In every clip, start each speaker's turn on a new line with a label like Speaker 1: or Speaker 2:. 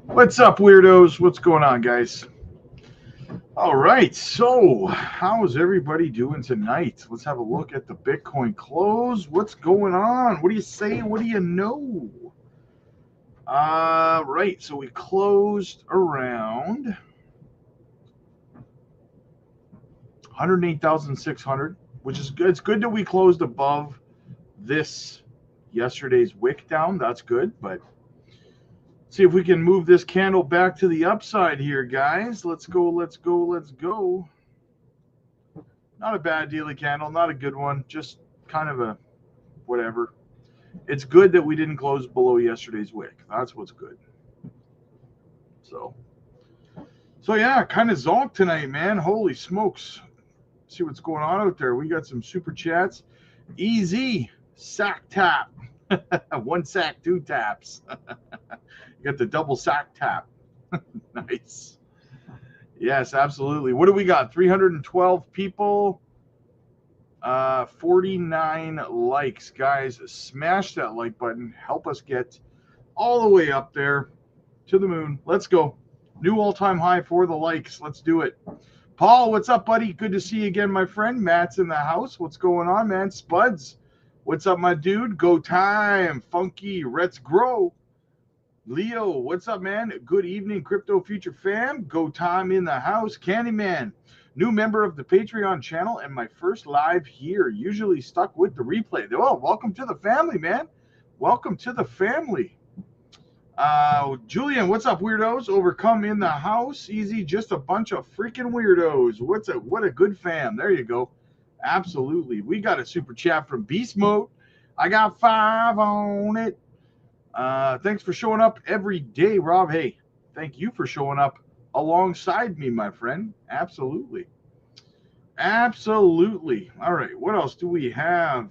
Speaker 1: What's up, weirdos? What's going on, guys? All right, so how is everybody doing tonight? Let's have a look at the Bitcoin close. What's going on? What do you say? What do you know? Right, so we closed around 108,600, which is good. It's good that we closed above this yesterday's wick down. That's good, but see if we can move this candle back to the upside here, guys. Let's go, let's go, let's go. Not a bad daily candle, not a good one, just kind of a whatever. It's good that we didn't close below yesterday's wick. That's what's good. So yeah, kind of zonked tonight, man. Holy smokes. See what's going on out there. We got some super chats. Easy sack tap. One sack, two taps. You got the double sack tap. Nice. Yes, absolutely. What do we got? 312 people. 49 likes. Guys, smash that like button. Help us get all the way up there to the moon. Let's go. New all-time high for the likes. Let's do it. Paul, what's up, buddy? Good to see you again, my friend. Matt's in the house. What's going on, man? Spuds, what's up, my dude? Go time. Funky, let's grow. Leo, what's up, man? Good evening, Crypto Future fam. Go time in the house. Candyman, new member of the Patreon channel and my first live here. Usually stuck with the replay. Oh, welcome to the family, man. Welcome to the family. Julian, what's up, weirdos? Overcome in the house. Easy, just a bunch of freaking weirdos. What a good fam. There you go. Absolutely. We got a super chat from Beast Mode. I got 5 on it. Thanks for showing up every day, Rob. Hey, thank you for showing up alongside me, my friend. Absolutely. Absolutely. All right, what else do we have?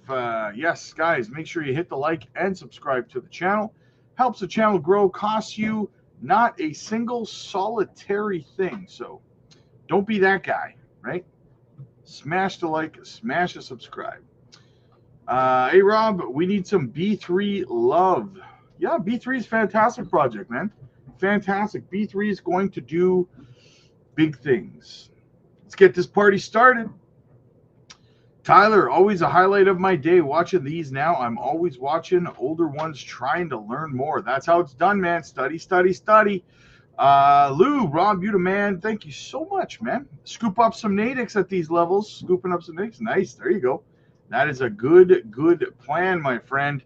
Speaker 1: Yes, guys, make sure you hit the like and subscribe to the channel. Helps the channel grow, costs you not a single solitary thing. So don't be that guy, right? Smash the like, smash the subscribe. Hey, Rob, we need some B3 love. Yeah, B3 is a fantastic project, man. Fantastic. B3 is going to do big things. Let's get this party started. Tyler, always a highlight of my day watching these now. I'm always watching older ones trying to learn more. That's how it's done, man. Study, study, study. Lou, Rob, you the man. Thank you so much, man. Scoop up some natives at these levels. Scooping up some natives. Nice. There you go. That is a good plan, my friend.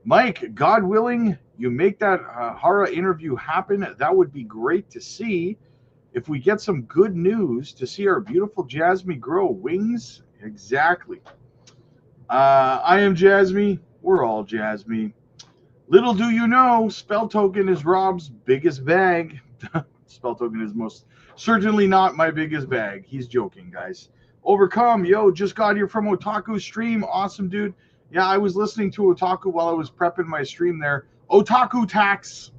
Speaker 1: Mike, God willing, you make that Hara interview happen. That would be great to see. If we get some good news to see our beautiful Jasmine grow wings. Exactly. I am Jasmine. We're all Jasmine. Little do you know, Spell Token is Rob's biggest bag. Spell Token is most certainly not my biggest bag. He's joking, guys. Overcome. Yo, just got here from Otaku stream. Awesome, dude. Yeah, I was listening to Otaku while I was prepping my stream there. Otaku tax.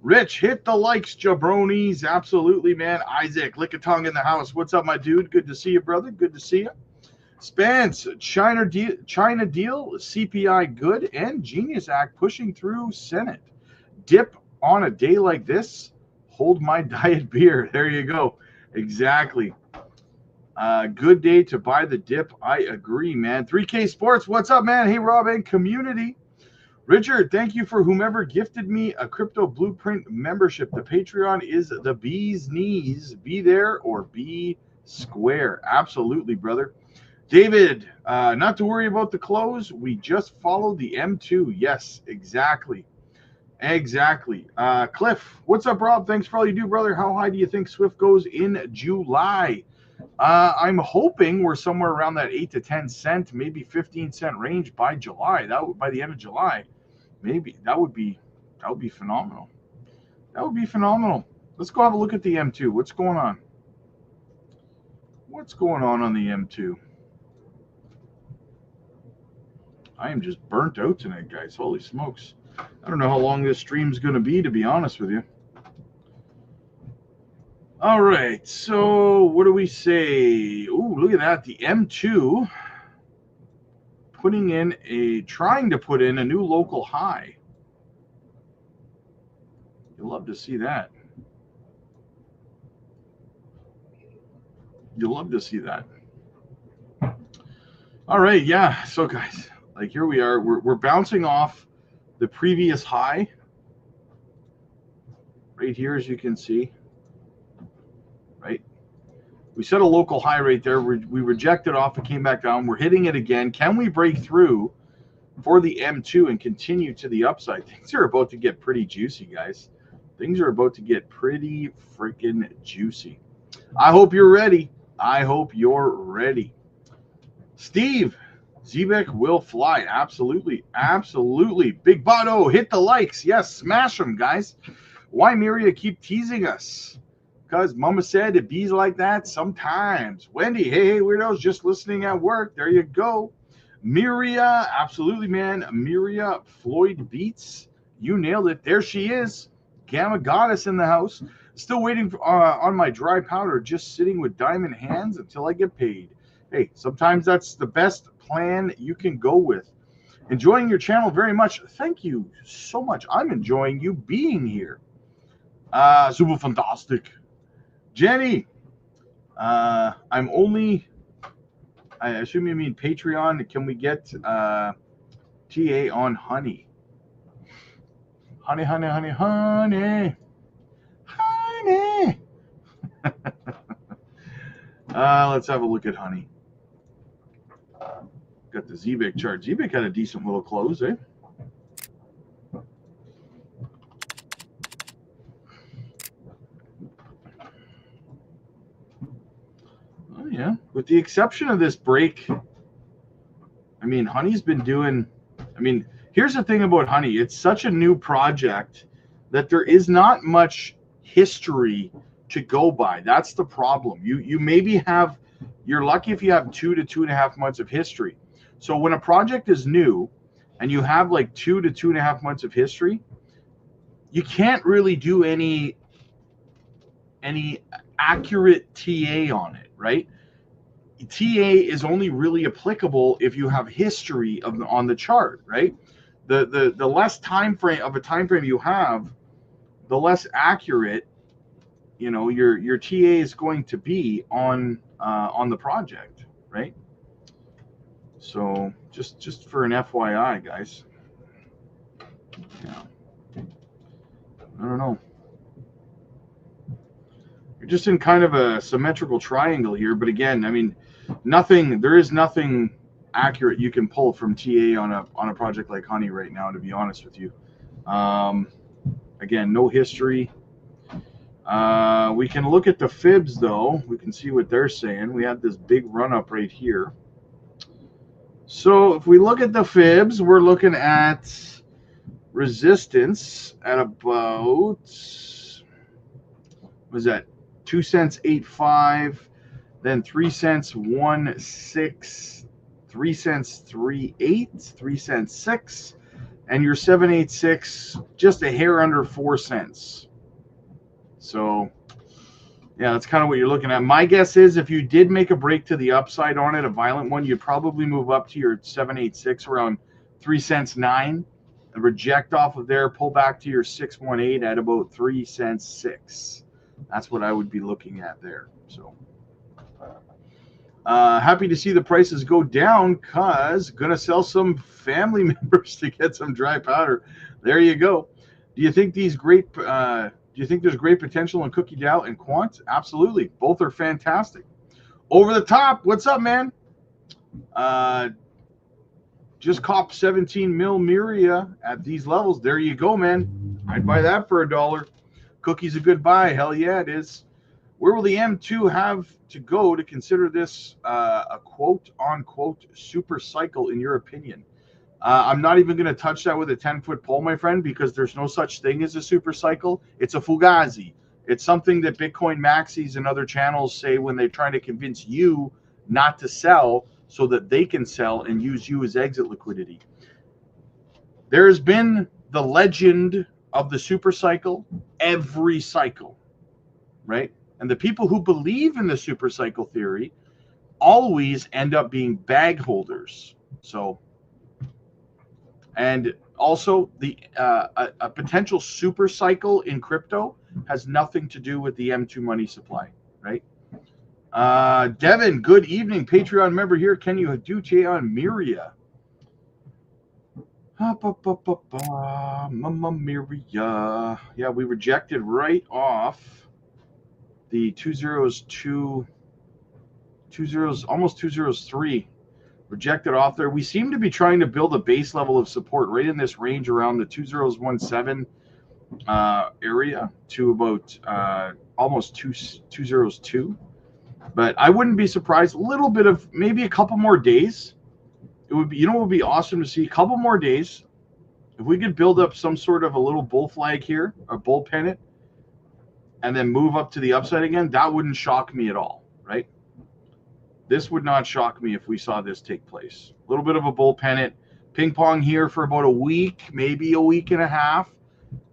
Speaker 1: Rich, hit the likes, jabronis. Absolutely, man. Isaac, lick a tongue in the house. What's up, my dude? Good to see you, brother. Good to see you. Spence, China deal, CPI good, and Genius Act pushing through Senate. Dip on a day like this, hold my diet beer. There you go. Exactly. Good day to buy the dip. I agree, man. 3K Sports, what's up, man? Hey, Rob and community. Richard, thank you for whomever gifted me a Crypto Blueprint membership. The Patreon is the bee's knees. Be there or be square. Absolutely, brother. David, not to worry about the close. We just followed the M2. Yes, exactly. Exactly. Cliff, what's up, Rob? Thanks for all you do, brother. How high do you think Swift goes in July? I'm hoping we're somewhere around that 8 to 10 cent, maybe 15-cent range by July. By the end of July. Maybe that would be phenomenal. That would be phenomenal. Let's go have a look at the M2. What's going on? What's going on the M2? I am just burnt out tonight, guys. Holy smokes. I don't know how long this stream's going to be honest with you. All right. So what do we say? Ooh, look at that. The M2 trying to put in a new local high. You'll love to see that. You'll love to see that. All right, yeah. So guys, like here we are. We're bouncing off the previous high right here, as you can see. Right. We set a local high right there. We rejected off. It came back down. We're hitting it again. Can we break through for the M2 and continue to the upside? Things are about to get pretty juicy, guys. Things are about to get pretty freaking juicy. I hope you're ready. I hope you're ready. Steve, Zebek will fly. Absolutely. Absolutely. Big Botto, hit the likes. Yes, smash them, guys. Why Miria keep teasing us? Because Mama said it bees like that sometimes. Wendy, hey, weirdos, just listening at work. There you go. Miria, absolutely, man. Miria Floyd Beats. You nailed it. There she is. Gamma Goddess in the house. Still waiting for, on my dry powder, just sitting with diamond hands until I get paid. Hey, sometimes that's the best plan you can go with. Enjoying your channel very much. Thank you so much. I'm enjoying you being here. Super fantastic. Jenny, I assume you mean Patreon. Can we get TA on honey? Honey, honey, honey, honey. Honey. Let's have a look at honey. Got the Zebek chart. Zebek had a decent little close, eh? Oh, yeah. With the exception of this break, I mean, honey's been doing, I mean, here's the thing about honey. It's such a new project that there is not much history to go by. That's the problem. You maybe have, you're lucky if you have 2 to 2.5 months of history. So when a project is new and you have like 2 to 2.5 months of history, you can't really do any accurate TA on it, right? TA is only really applicable if you have history on the chart, right? The less time frame you have, the less accurate, you know, your TA is going to be on the project, right? So just for an FYI, guys. Yeah. I don't know. You're just in kind of a symmetrical triangle here, but again, I mean, there is nothing accurate you can pull from TA on a project like honey right now, to be honest with you. Again, no history. We can look at the fibs though. We can see what they're saying. We had this big run up right here. So if we look at the fibs, we're looking at resistance at about, what was that, 2 cents 8.5, then 3 cents 1.6, 3 cents 3.8, 3 cents 6, and your 7.86 just a hair under 4 cents. So yeah, that's kind of what you're looking at. My guess is if you did make a break to the upside on it, a violent one, you'd probably move up to your 7.86 around 3 cents 9, and reject off of there, pull back to your 6.18 at about 3 cents 6. That's what I would be looking at there. So happy to see the prices go down, because gonna sell some family members to get some dry powder. There you go. Do you think there's great potential in Cookie Dow and Quant? Absolutely. Both are fantastic. Over the top, what's up, man? Just cop 17 mil Miria at these levels. There you go, man. I'd buy that for $1. Cookie's a good buy. Hell yeah, it is. Where will the M2 have to go to consider this a quote-unquote super cycle, in your opinion? I'm not even going to touch that with a 10-foot pole, my friend, because there's no such thing as a super cycle. It's a fugazi. It's something that Bitcoin maxis and other channels say when they're trying to convince you not to sell so that they can sell and use you as exit liquidity. There's been the legend of the super cycle every cycle, right? And the people who believe in the super cycle theory always end up being bag holders. So, and Also, a potential super cycle in crypto has nothing to do with the M2 money supply, right? Devin, good evening. Patreon member here. Can you do on Miria? Mama Miria. Yeah, we rejected right off the 202, almost 203. Rejected off there. We seem to be trying to build a base level of support right in this range around the 2017 area to about almost 202. But I wouldn't be surprised. A little bit of maybe a couple more days. It would be, it would be awesome to see a couple more days. If we could build up some sort of a little bull flag here, a bull pennant, and then move up to the upside again, that wouldn't shock me at all, right? This would not shock me if we saw this take place. A little bit of a bull pennant, ping pong here for about a week, maybe a week and a half.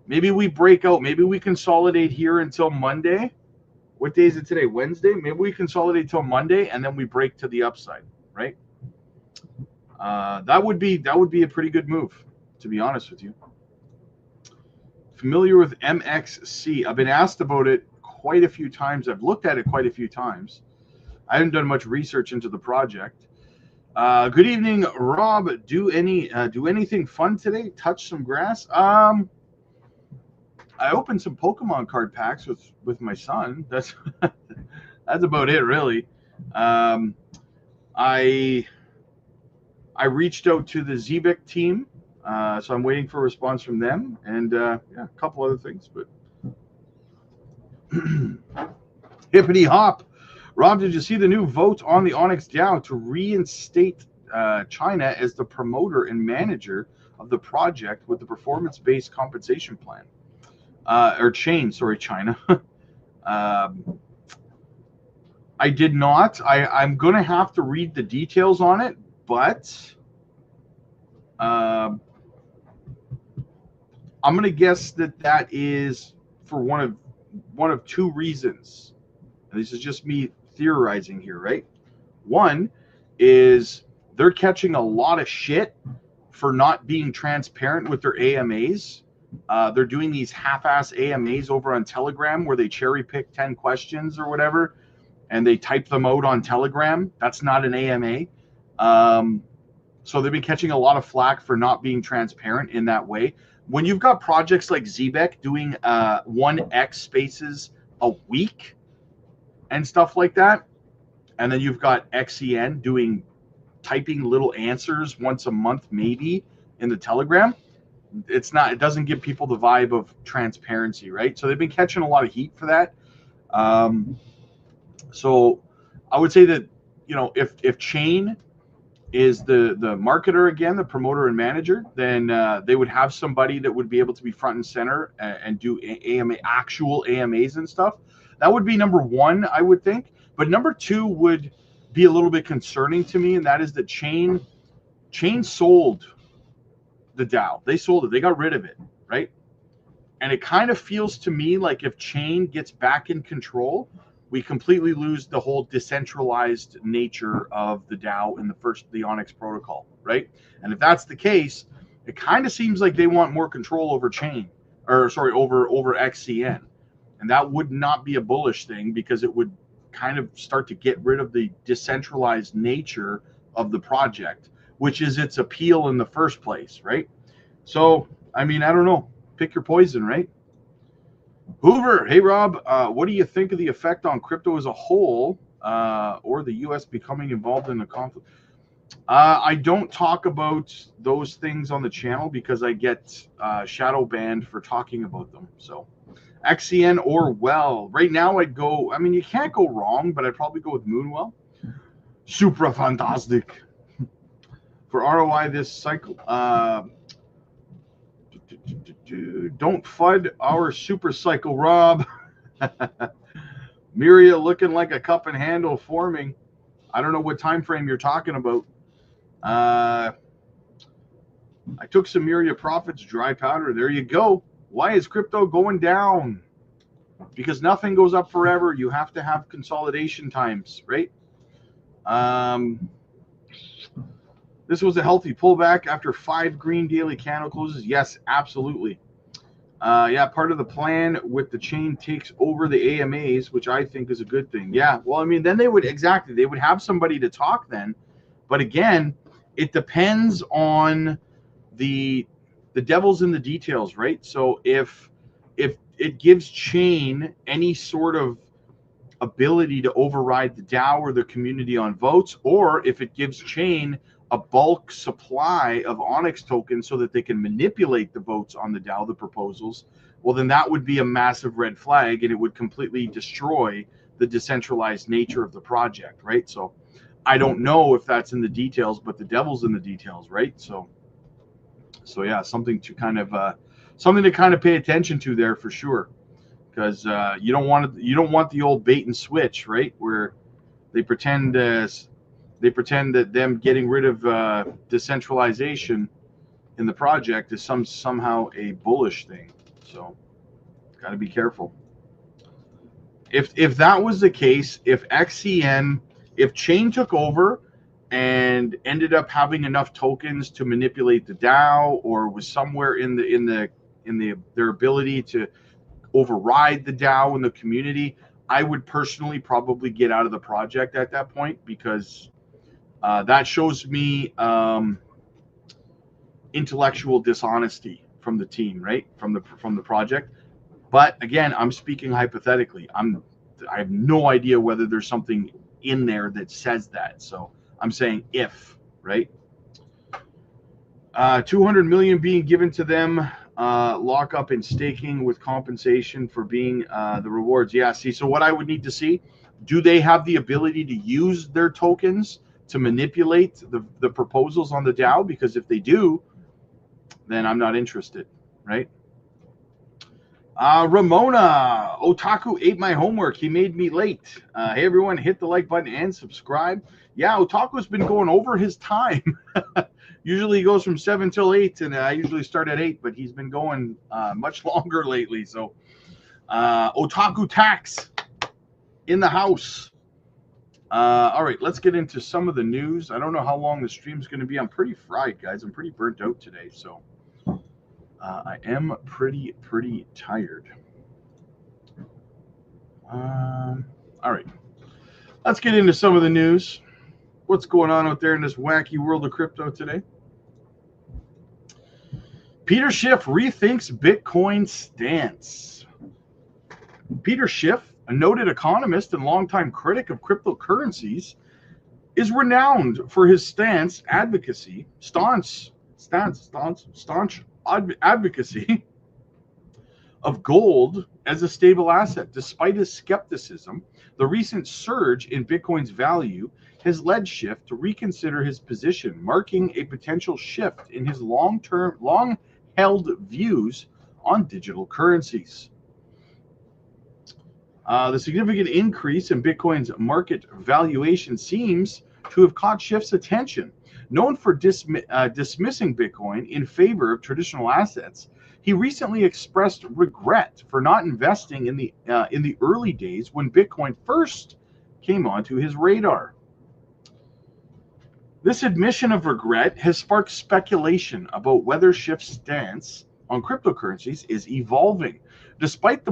Speaker 1: Maybe we break out. Maybe we consolidate here until Monday. What day is it today? Wednesday? Maybe we consolidate till Monday and then we break to the upside, right? That would be a pretty good move, to be honest with you. Familiar with MXC? I've been asked about it quite a few times. I've looked at it quite a few times. I haven't done much research into the project. Good evening, Rob. Do anything fun today? Touch some grass? I opened some Pokemon card packs with my son. That's that's about it, really. I reached out to the Zebek team, so I'm waiting for a response from them, and yeah, a couple other things. But hippity hop. Rob, did you see the new vote on the Onyx DAO to reinstate China as the promoter and manager of the project with the performance-based compensation plan? Or chain, sorry, China. I did not. I'm going to have to read the details on it, but I'm going to guess that is for one of two reasons. And this is just me theorizing here, right? One is they're catching a lot of shit for not being transparent with their AMAs. They're doing these half-ass AMAs over on Telegram where they cherry pick 10 questions or whatever, and they type them out on Telegram. That's not an AMA. So they've been catching a lot of flack for not being transparent in that way. When you've got projects like Zebek doing 1x spaces a week and stuff like that, and then you've got XEN typing little answers once a month maybe in the Telegram, it doesn't give people the vibe of transparency, right? So they've been catching a lot of heat for that. So I would say that, if Chain is the marketer again, the promoter and manager, then they would have somebody that would be able to be front and center and do actual AMAs and stuff. That would be number one, I would think. But number two would be a little bit concerning to me, and that is that Chain sold the DAO. They sold it. They got rid of it, right? And it kind of feels to me like if Chain gets back in control, we completely lose the whole decentralized nature of the DAO in the Onyx protocol, right? And if that's the case, it kind of seems like they want more control over over XCN. And that would not be a bullish thing, because it would kind of start to get rid of the decentralized nature of the project, which is its appeal in the first place, right? So, I mean, I don't know. Pick your poison, right? Hoover, hey, Rob, what do you think of the effect on crypto as a whole, or the U.S. becoming involved in a conflict? I don't talk about those things on the channel because I get shadow banned for talking about them. So, XCN or Well. Right now, I'd go, I mean, you can't go wrong, but I'd probably go with Moonwell. Super fantastic. For ROI this cycle, don't FUD our super cycle, Rob. Miria looking like a cup and handle forming. I don't know what time frame you're talking about. I took some Miria profits, dry powder. There you go. Why is crypto going down? Because nothing goes up forever. You have to have consolidation times, right? This was a healthy pullback after 5 green daily candle closes. Yes, absolutely. Yeah, part of the plan with the chain takes over the AMAs, which I think is a good thing. Yeah, well, I mean, then they would have somebody to talk then. But again, it depends on the devil's in the details, right? So if it gives chain any sort of ability to override the DAO or the community on votes, or if it gives chain a bulk supply of Onyx tokens so that they can manipulate the votes on the DAO, the proposals, well, then that would be a massive red flag, and it would completely destroy the decentralized nature of the project, right? So I don't know if that's in the details, but the devil's in the details, right? So yeah, something to kind of pay attention to there for sure, because you don't want the old bait and switch, right? Where they pretend that them getting rid of decentralization in the project is somehow a bullish thing. So got to be careful. If that was the case, if chain took over and ended up having enough tokens to manipulate the DAO, or was somewhere in their ability to override the DAO and the community, I would personally probably get out of the project at that point, because that shows me intellectual dishonesty from the team, right? From the project. But again, I'm speaking hypothetically. I have no idea whether there's something in there that says that. So I'm saying if, right? 200 million being given to them, lock up and staking with compensation for being the rewards. Yeah, see, so what I would need to see, do they have the ability to use their tokens to manipulate the proposals on the DAO? Because if they do, then I'm not interested, right? Ramona, Otaku ate my homework. He made me late. Hey, everyone, hit the like button and subscribe. Yeah, Otaku's been going over his time. Usually he goes from 7 till 8, and I usually start at 8, but he's been going much longer lately. So Otaku tax in the house. All right, let's get into some of the news. I don't know how long the stream's going to be. I'm pretty fried, guys. I'm pretty burnt out today, so I am pretty tired. All right, let's get into some of the news. What's going on out there in this wacky world of crypto today? Peter Schiff rethinks Bitcoin stance. Peter Schiff, a noted economist and longtime critic of cryptocurrencies, is renowned for his staunch advocacy of gold as a stable asset. Despite his skepticism, the recent surge in Bitcoin's value has led Schiff to reconsider his position, marking a potential shift in his long-held views on digital currencies. The significant increase in Bitcoin's market valuation seems to have caught Schiff's attention. Known for dismissing Bitcoin in favor of traditional assets, he recently expressed regret for not investing in the early days when Bitcoin first came onto his radar. This admission of regret has sparked speculation about whether Schiff's stance on cryptocurrencies is evolving. Despite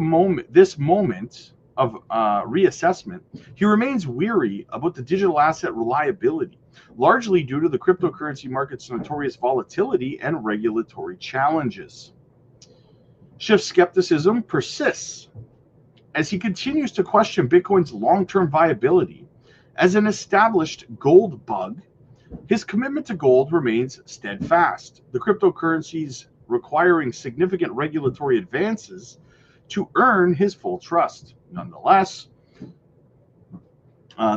Speaker 1: this moment of reassessment, he remains weary about the digital asset reliability, largely due to the cryptocurrency market's notorious volatility and regulatory challenges. Schiff's skepticism persists as he continues to question Bitcoin's long-term viability. As an established gold bug, his commitment to gold remains steadfast, the cryptocurrencies requiring significant regulatory advances to earn his full trust. Nonetheless,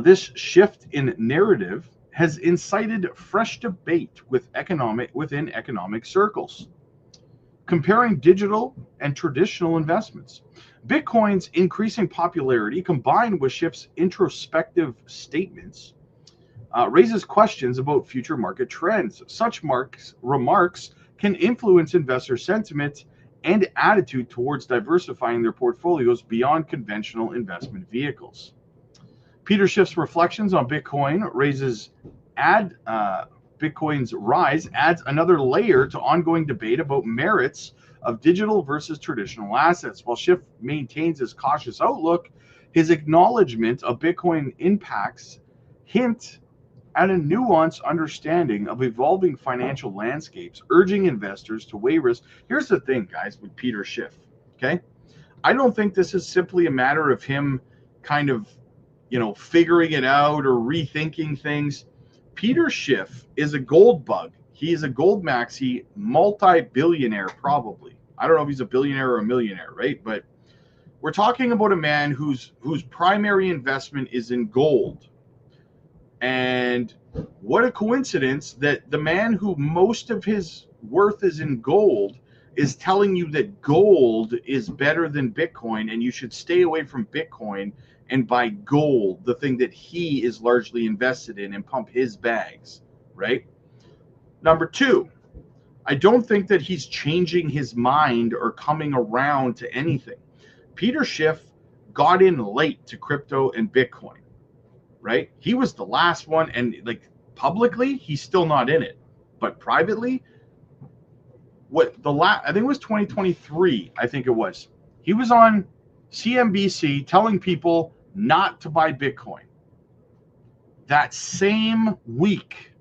Speaker 1: this shift in narrative has incited fresh debate within economic circles, comparing digital and traditional investments. Bitcoin's increasing popularity, combined with Schiff's introspective statements, raises questions about future market trends. Such remarks can influence investor sentiment and attitude towards diversifying their portfolios beyond conventional investment vehicles. Peter Schiff's reflections on Bitcoin Bitcoin's rise adds another layer to ongoing debate about merits of digital versus traditional assets. While Schiff maintains his cautious outlook, his acknowledgement of Bitcoin impacts hint at a nuanced understanding of evolving financial landscapes, urging investors to weigh risk. Here's the thing, guys, with Peter Schiff, okay? I don't think this is simply a matter of him kind of, figuring it out or rethinking things. Peter Schiff is a gold bug. He is a gold maxi multi-billionaire, probably. I don't know if he's a billionaire or a millionaire, right? But we're talking about a man whose primary investment is in gold. And what a coincidence that the man who most of his worth is in gold is telling you that gold is better than Bitcoin and you should stay away from Bitcoin and buy gold, the thing that he is largely invested in, and pump his bags, right? Number two, I don't think that he's changing his mind or coming around to anything. Peter Schiff got in late to crypto and Bitcoin. Right? He was the last one, and like publicly, he's still not in it. But privately, I think it was 2023, I think it was. He was on CNBC telling people not to buy Bitcoin. That same week,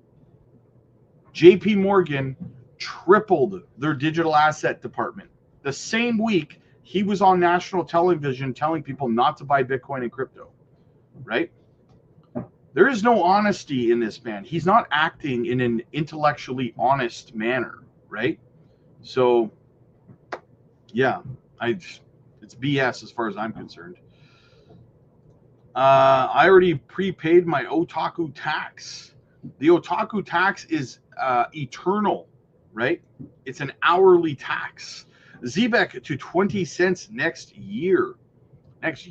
Speaker 1: JP Morgan tripled their digital asset department. The same week, he was on national television telling people not to buy Bitcoin and crypto. Right? There is no honesty in this man. He's not acting in an intellectually honest manner, right? So, yeah, it's BS as far as I'm concerned. I already prepaid my otaku tax. The otaku tax is eternal, right? It's an hourly tax. Zebek to 20 cents next year. Next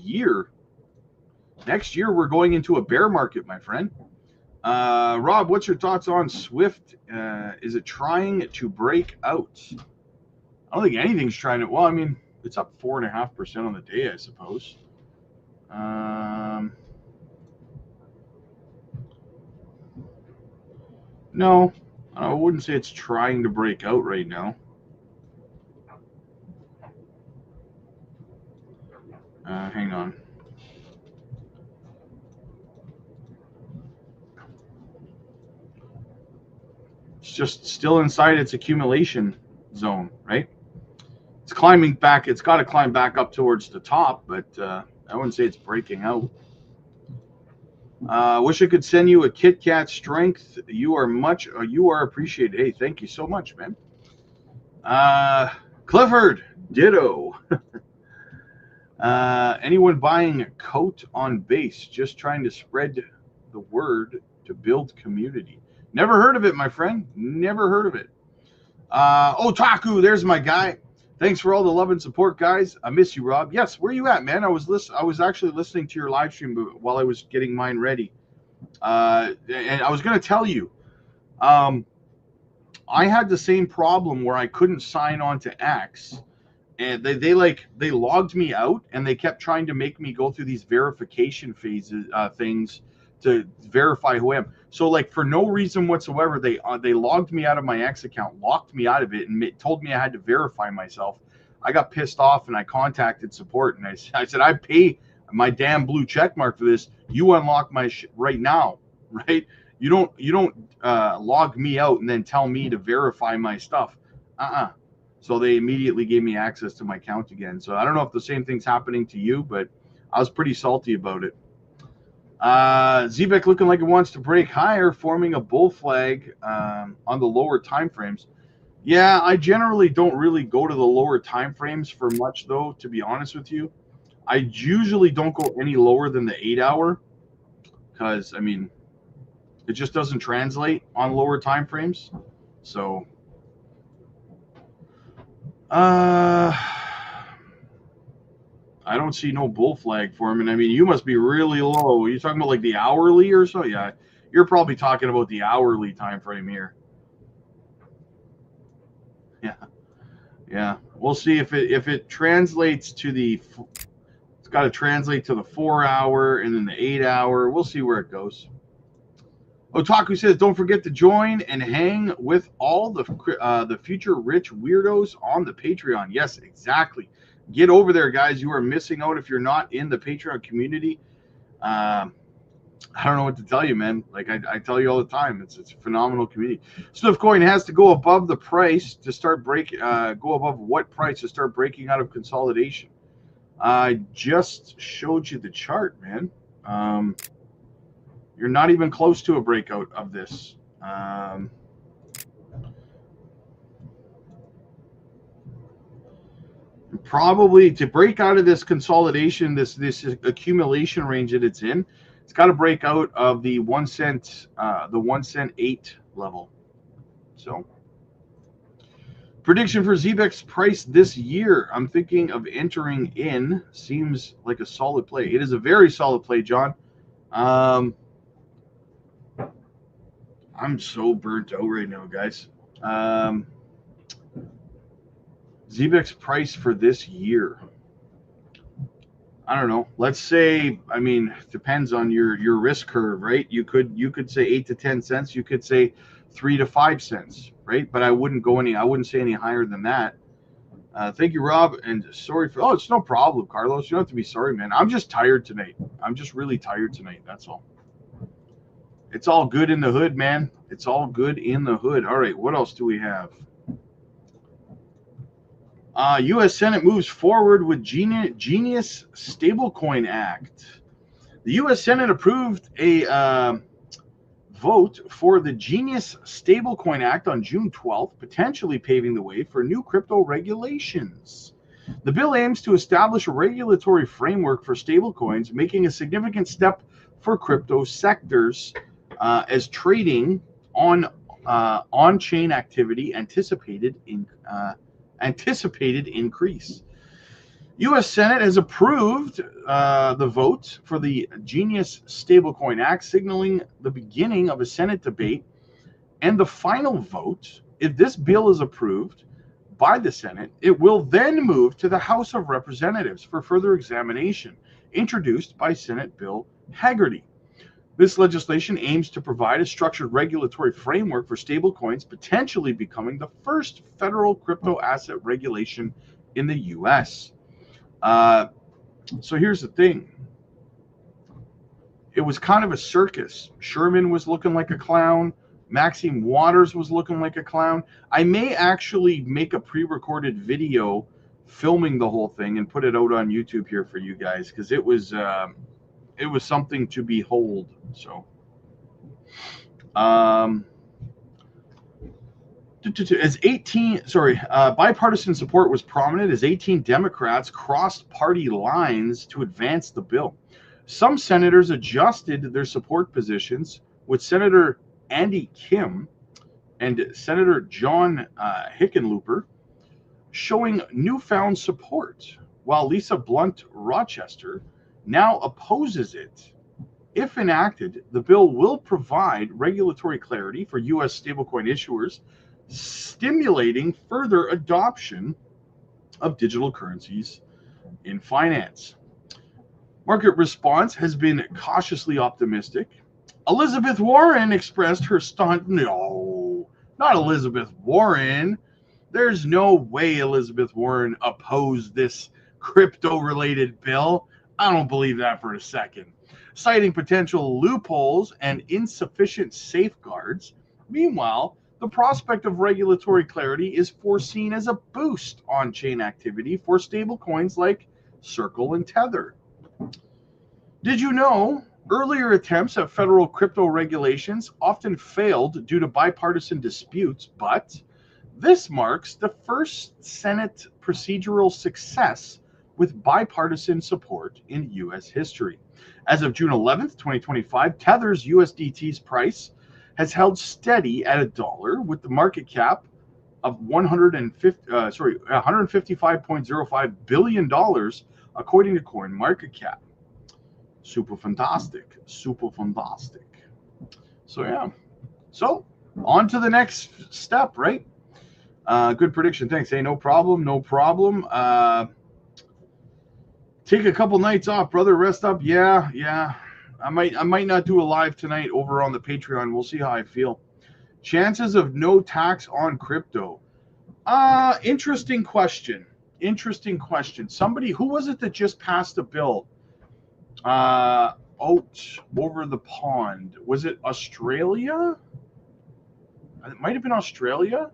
Speaker 1: year, we're going into a bear market, my friend. Rob, what's your thoughts on Swift? Is it trying to break out? I don't think anything's trying to. Well, I mean, it's up 4.5% on the day, I suppose. No, I wouldn't say it's trying to break out right now. Hang on. It's just still inside its accumulation zone, right? It's climbing back. It's got to climb back up towards the top, but I wouldn't say it's breaking out. Wish I could send you a Kit Kat strength. You are appreciated. Hey, thank you so much, man. Clifford, ditto. Anyone buying a coat on base, just trying to spread the word to build community. Never heard of it, my friend. Never heard of it. Otaku, there's my guy. Thanks for all the love and support, guys. I miss you, Rob. Yes, where you at, man? I was actually listening to your live stream while I was getting mine ready. And I was going to tell you, I had the same problem where I couldn't sign on to X, and they logged me out, and they kept trying to make me go through these verification phases, things to verify who I am. So like for no reason whatsoever, they logged me out of my X account, locked me out of it, and told me I had to verify myself. I got pissed off and I contacted support, and I said, I pay my damn blue check mark for this. You unlock my shit right now, right? You don't log me out and then tell me to verify my stuff. So they immediately gave me access to my account again. So I don't know if the same thing's happening to you, but I was pretty salty about it. Zebek looking like it wants to break higher, forming a bull flag on the lower time frames. Yeah, I generally don't really go to the lower time frames for much, though, to be honest with you. I usually don't go any lower than the 8-hour because, I mean, it just doesn't translate on lower time frames. So, I don't see no bull flag forming. I mean, you must be really low. Are you talking about like the hourly or so? Yeah, you're probably talking about the hourly time frame here. Yeah. We'll see if it translates to the. It's got to translate to the 4-hour and then the 8-hour. We'll see where it goes. Otaku says, don't forget to join and hang with all the future rich weirdos on the Patreon. Yes, exactly. Get over there, guys. You are missing out if you're not in the Patreon community. I don't know what to tell you, man. Like I tell you all the time, it's a phenomenal community. Stablecoin has to go above the price to start go above what price to start breaking out of consolidation. I just showed you the chart, man. You're not even close to a breakout of this. Probably to break out of this consolidation, this accumulation range that it's in, it's got to break out of the 1 cent, the 1 cent 8 level. So, prediction for ZBEX price this year. I'm thinking of entering in. Seems like a solid play. It is a very solid play, John. I'm so burnt out right now, guys. ZBEX price for this year. I don't know. Let's say, I mean, depends on your risk curve, right? You could say 8 to 10 cents. You could say 3 to 5 cents, right? But I wouldn't say any higher than that. Thank you, Rob, and sorry for. Oh, it's no problem, Carlos. You don't have to be sorry, man. I'm just tired tonight. I'm just really tired tonight. That's all. It's all good in the hood, man. It's all good in the hood. All right, what else do we have? U.S. Senate moves forward with Genius Stablecoin Act. The U.S. Senate approved a vote for the Genius Stablecoin Act on June 12th, potentially paving the way for new crypto regulations. The bill aims to establish a regulatory framework for stablecoins, making a significant step for crypto sectors as trading on-chain activity anticipated increase. U.S. Senate has approved the vote for the Genius Stablecoin Act, signaling the beginning of a Senate debate and the final vote. If this bill is approved by the Senate, it will then move to the House of Representatives for further examination, introduced by Senate Bill Hagerty. This legislation aims to provide a structured regulatory framework for stablecoins, potentially becoming the first federal crypto asset regulation in the U.S. So here's the thing. It was kind of a circus. Sherman was looking like a clown. Maxine Waters was looking like a clown. I may actually make a pre-recorded video filming the whole thing and put it out on YouTube here for you guys, because it was something to behold. So, bipartisan support was prominent as 18 Democrats crossed party lines to advance the bill. Some senators adjusted their support positions, with Senator Andy Kim and Senator John Hickenlooper showing newfound support, while Lisa Blunt Rochester now opposes it. If enacted, the bill will provide regulatory clarity for U.S. stablecoin issuers, stimulating further adoption of digital currencies in finance. Market response has been cautiously optimistic. Elizabeth Warren expressed her no, not Elizabeth Warren. There's no way Elizabeth Warren opposed this crypto-related bill. I don't believe that for a second. Citing potential loopholes and insufficient safeguards. Meanwhile, the prospect of regulatory clarity is foreseen as a boost on-chain activity for stablecoins like Circle and Tether. Did you know earlier attempts at federal crypto regulations often failed due to bipartisan disputes, but this marks the first Senate procedural success with bipartisan support in U.S. history. As of June 11th, 2025, Tether's USDT's price has held steady at $1, with the market cap of $155.05 billion, according to CoinMarketCap. Super fantastic. Super fantastic. So, yeah. So, on to the next step, right? Good prediction. Thanks. Hey, no problem. No problem. Take a couple nights off, brother. Rest up. Yeah. I might not do a live tonight over on the Patreon. We'll see how I feel. Chances of no tax on crypto. Interesting question. Interesting question. Somebody, who was it that just passed a bill out over the pond? Was it Australia? It might have been Australia.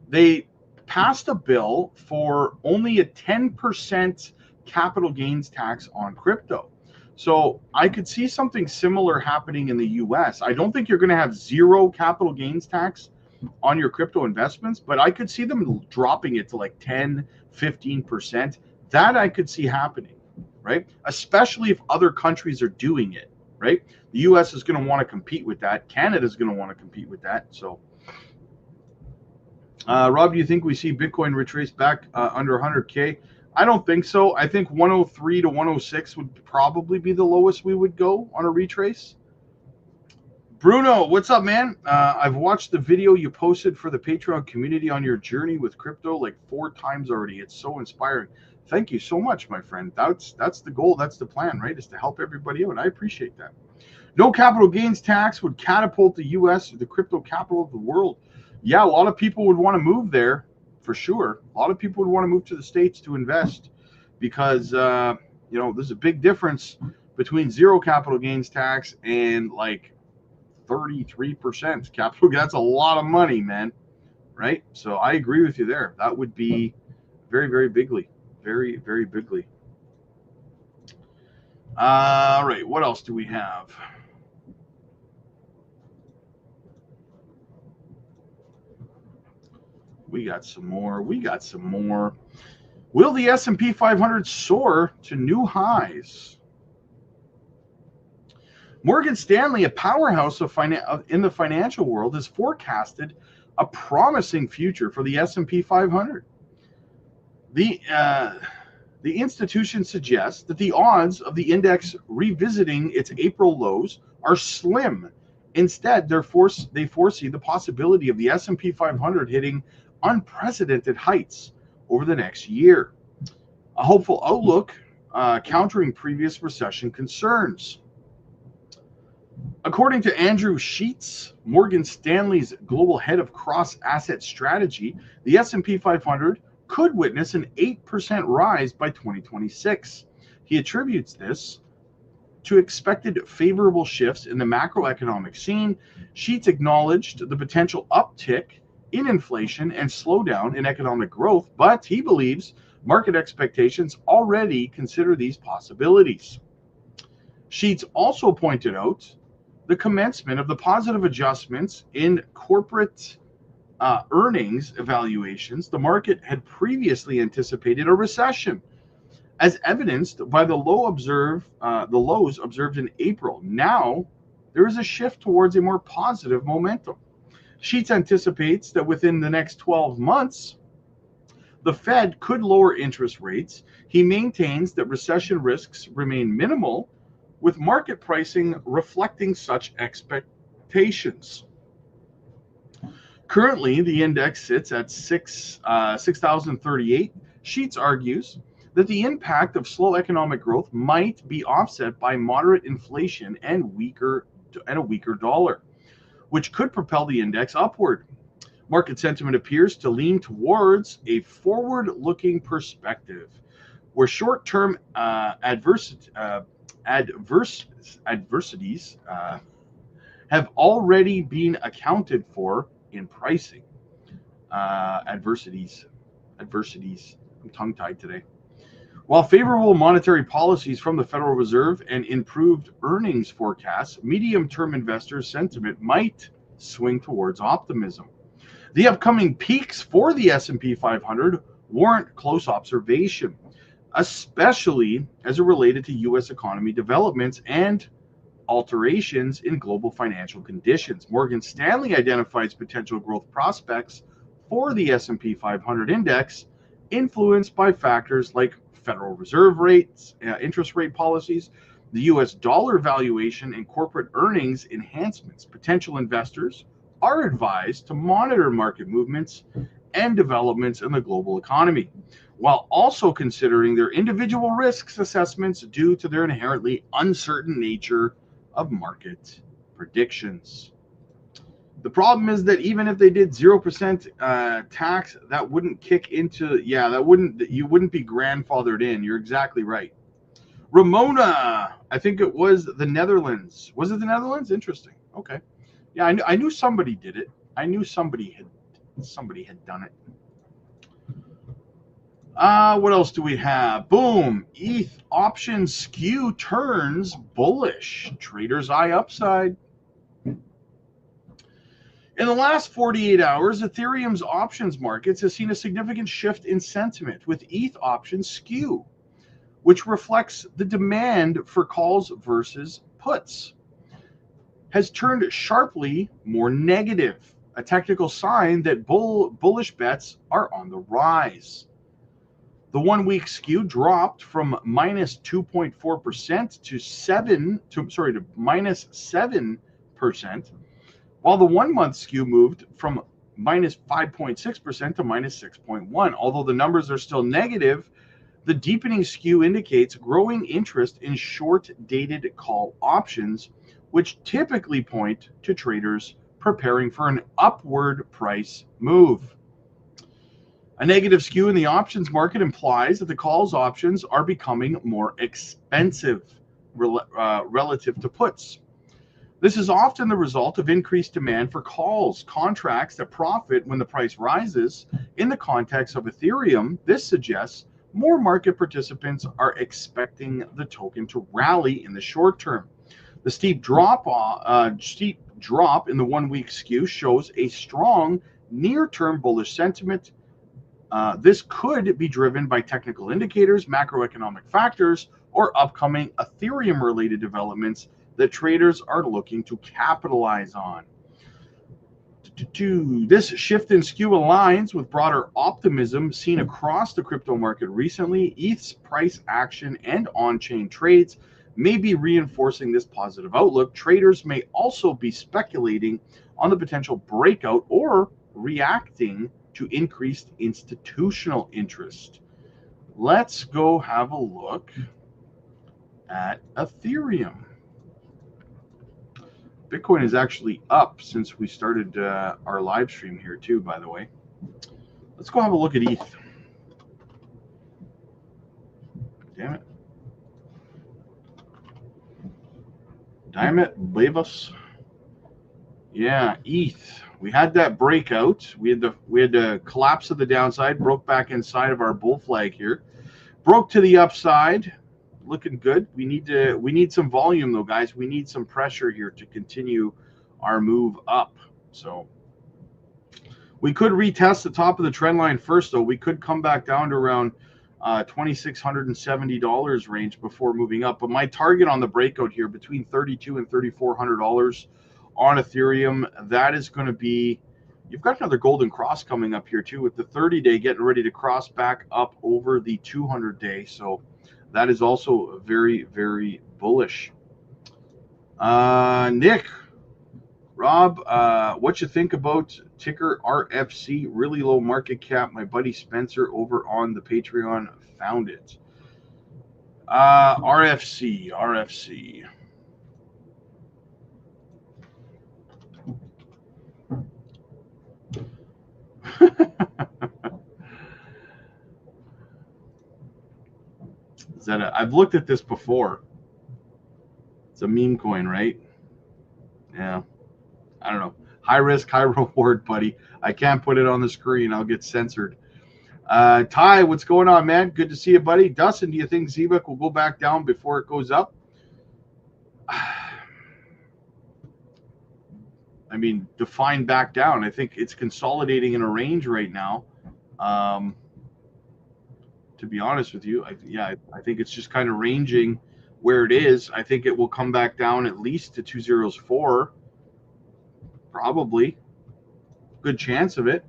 Speaker 1: They passed a bill for only a 10% capital gains tax on crypto. So I could see something similar happening in the US. I don't think you're going to have zero capital gains tax on your crypto investments, but I could see them dropping it to like 10, 15%. That I could see happening, right? Especially if other countries are doing it, right? The US is going to want to compete with that. Canada is going to want to compete with that. So, Rob, do you think we see Bitcoin retrace back under 100K? I don't think so. I think 103 to 106 would probably be the lowest we would go on a retrace. Bruno, what's up, man? I've watched the video you posted for the Patreon community on your journey with crypto like 4 times already. It's so inspiring. Thank you so much, my friend. That's the goal. That's the plan, right? Is to help everybody out. I appreciate that. No capital gains tax would catapult the U.S. the crypto capital of the world. Yeah, a lot of people would want to move there, for sure. A lot of people would want to move to the States to invest because, there's a big difference between zero capital gains tax and like 33% capital. That's a lot of money, man. Right? So I agree with you there. That would be very, very bigly. Very, very bigly. All right. What else do we have? We got some more. Will the S&P 500 soar to new highs? Morgan Stanley, a powerhouse in the financial world, has forecasted a promising future for the S&P 500. The institution suggests that the odds of the index revisiting its April lows are slim. Instead, they foresee the possibility of the S&P 500 hitting unprecedented heights over the next year. A hopeful outlook countering previous recession concerns. According to Andrew Sheets, Morgan Stanley's global head of cross-asset strategy, the S&P 500 could witness an 8% rise by 2026. He attributes this to expected favorable shifts in the macroeconomic scene. Sheets acknowledged the potential uptick in inflation and slowdown in economic growth, but he believes market expectations already consider these possibilities. Sheets also pointed out the commencement of the positive adjustments in corporate earnings evaluations. The market had previously anticipated a recession, as evidenced by the lows observed in April. Now, there is a shift towards a more positive momentum. Sheets anticipates that within the next 12 months, the Fed could lower interest rates. He maintains that recession risks remain minimal, with market pricing reflecting such expectations. Currently, the index sits at 6,038. Sheets argues that the impact of slow economic growth might be offset by moderate inflation and a weaker dollar, which could propel the index upward. Market sentiment appears to lean towards a forward-looking perspective, where short-term adversities have already been accounted for in pricing. Adversities. I'm tongue-tied today. While favorable monetary policies from the Federal Reserve and improved earnings forecasts, medium-term investors' sentiment might swing towards optimism. The upcoming peaks for the S&P 500 warrant close observation, especially as it related to U.S. economy developments and alterations in global financial conditions. Morgan Stanley identifies potential growth prospects for the S&P 500 index, influenced by factors like Federal Reserve rates, interest rate policies, the U.S. dollar valuation, and corporate earnings enhancements. Potential investors are advised to monitor market movements and developments in the global economy, while also considering their individual risks assessments due to their inherently uncertain nature of market predictions. The problem is that even if they did 0% tax, that wouldn't kick into, you wouldn't be grandfathered in. You're exactly right. Ramona, I think it was the Netherlands. Was it the Netherlands? Interesting. Okay. Yeah, I knew somebody did it. I knew somebody had done it. What else do we have? Boom. ETH option skew turns bullish. Traders eye upside. In the last 48 hours, Ethereum's options markets has seen a significant shift in sentiment with ETH options skew, which reflects the demand for calls versus puts, has turned sharply more negative, a technical sign that bullish bets are on the rise. The 1 week skew dropped from minus 2.4% to minus 7%, while the 1 month skew moved from minus 5.6% to minus 6.1%. Although the numbers are still negative, the deepening skew indicates growing interest in short-dated call options, which typically point to traders preparing for an upward price move. A negative skew in the options market implies that the calls options are becoming more expensive relative to puts. This is often the result of increased demand for calls, contracts that profit when the price rises. In the context of Ethereum, this suggests more market participants are expecting the token to rally in the short term. The steep drop in the 1 week skew shows a strong near-term bullish sentiment. This could be driven by technical indicators, macroeconomic factors, or upcoming Ethereum-related developments that traders are looking to capitalize on. This shift in skew aligns with broader optimism seen across the crypto market recently. ETH's price action and on-chain trades may be reinforcing this positive outlook. Traders may also be speculating on the potential breakout or reacting to increased institutional interest. Let's go have a look at Ethereum. Bitcoin is actually up since we started our live stream here too, by the way. Let's go have a look at ETH. Damn it. Damn it, Beavis. Yeah, ETH. We had that breakout. We had the collapse of the downside, broke back inside of our bull flag here. Broke to the upside. Looking good. We need some volume though, guys. We need some pressure here to continue our move up. So we could retest the top of the trend line first though. We could come back down to around $2,670 range before moving up. But my target on the breakout here between $3,200 and $3,400 on Ethereum, that is going to be, you've got another golden cross coming up here too with the 30-day getting ready to cross back up over the 200-day. So that is also very, very bullish. Nick, Rob, what you think about ticker RFC? Really low market cap. My buddy Spencer over on the Patreon found it. RFC. I've looked at this before. It's a meme coin, right? Yeah. I don't know. High risk, high reward, buddy. I can't put it on the screen. I'll get censored. Ty, what's going on, man? Good to see you, buddy. Dustin, do you think ZBUC will go back down before it goes up? I mean, define back down. I think it's consolidating in a range right now. To be honest with you, I think it's just kind of ranging where it is. I think it will come back down at least to 204. Probably. Good chance of it.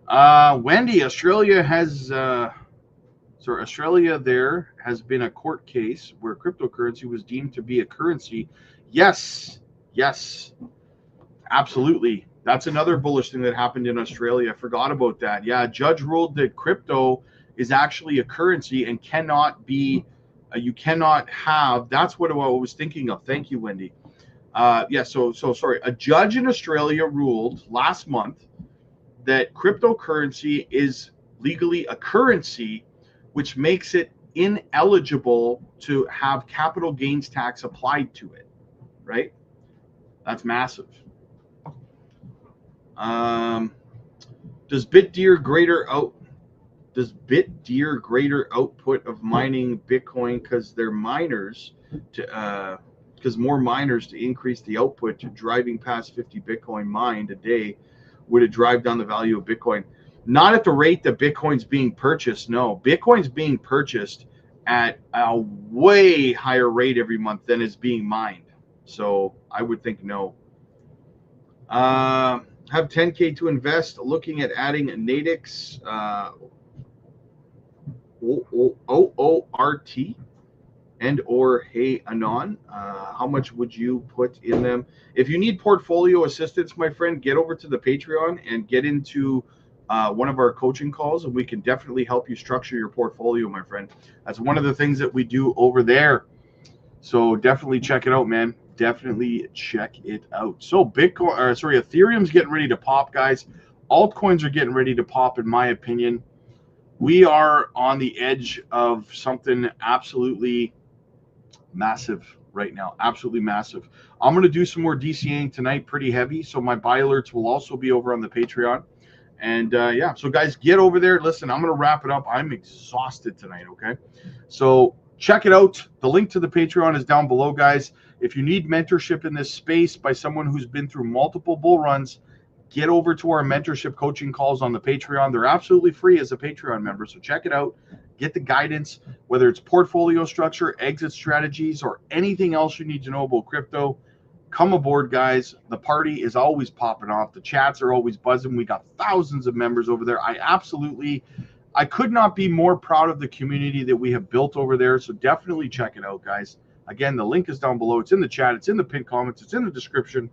Speaker 1: Wendy, Australia there has been a court case where cryptocurrency was deemed to be a currency. Yes, absolutely. That's another bullish thing that happened in Australia. I forgot about that. Yeah, a judge ruled that crypto is actually a currency and cannot be You cannot have, that's what I was thinking of. Thank you, Wendy. Yeah, so sorry. A judge in Australia ruled last month that cryptocurrency is legally a currency, which makes it ineligible to have capital gains tax applied to it, right? That's massive. Does Bitdeer greater output of mining Bitcoin because they're miners to because more miners to increase the output to driving past 50 Bitcoin mined a day? Would it drive down the value of Bitcoin? Not at the rate that Bitcoin's being purchased. No, Bitcoin's being purchased at a way higher rate every month than is being mined. So I would think no. Have 10K to invest. Looking at adding Nadix OORT and or Hey Anon. How much would you put in them? If you need portfolio assistance, my friend, get over to the Patreon and get into one of our coaching calls, and we can definitely help you structure your portfolio, my friend. That's one of the things that we do over there. So definitely check it out, man. Definitely check it out. So Ethereum's getting ready to pop, guys. Altcoins are getting ready to pop, in my opinion. We are on the edge of something absolutely massive right now. Absolutely massive. I'm going to do some more DCAing tonight, pretty heavy. So my buy alerts will also be over on the Patreon. And yeah, so guys, get over there. Listen, I'm going to wrap it up. I'm exhausted tonight, okay? So check it out. The link to the Patreon is down below, guys. If you need mentorship in this space by someone who's been through multiple bull runs, get over to our mentorship coaching calls on the Patreon. They're absolutely free as a Patreon member, so check it out. Get the guidance, whether it's portfolio structure, exit strategies, or anything else you need to know about crypto. Come aboard, guys. The party is always popping off. The chats are always buzzing. We got thousands of members over there. I could not be more proud of the community that we have built over there, so definitely check it out, guys. Again, the link is down below. It's in the chat. It's in the pinned comments. It's in the description.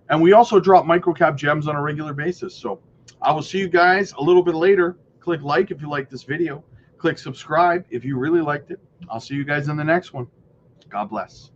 Speaker 1: And we also drop microcap gems on a regular basis. So I will see you guys a little bit later. Click like if you like this video. Click subscribe if you really liked it. I'll see you guys in the next one. God bless.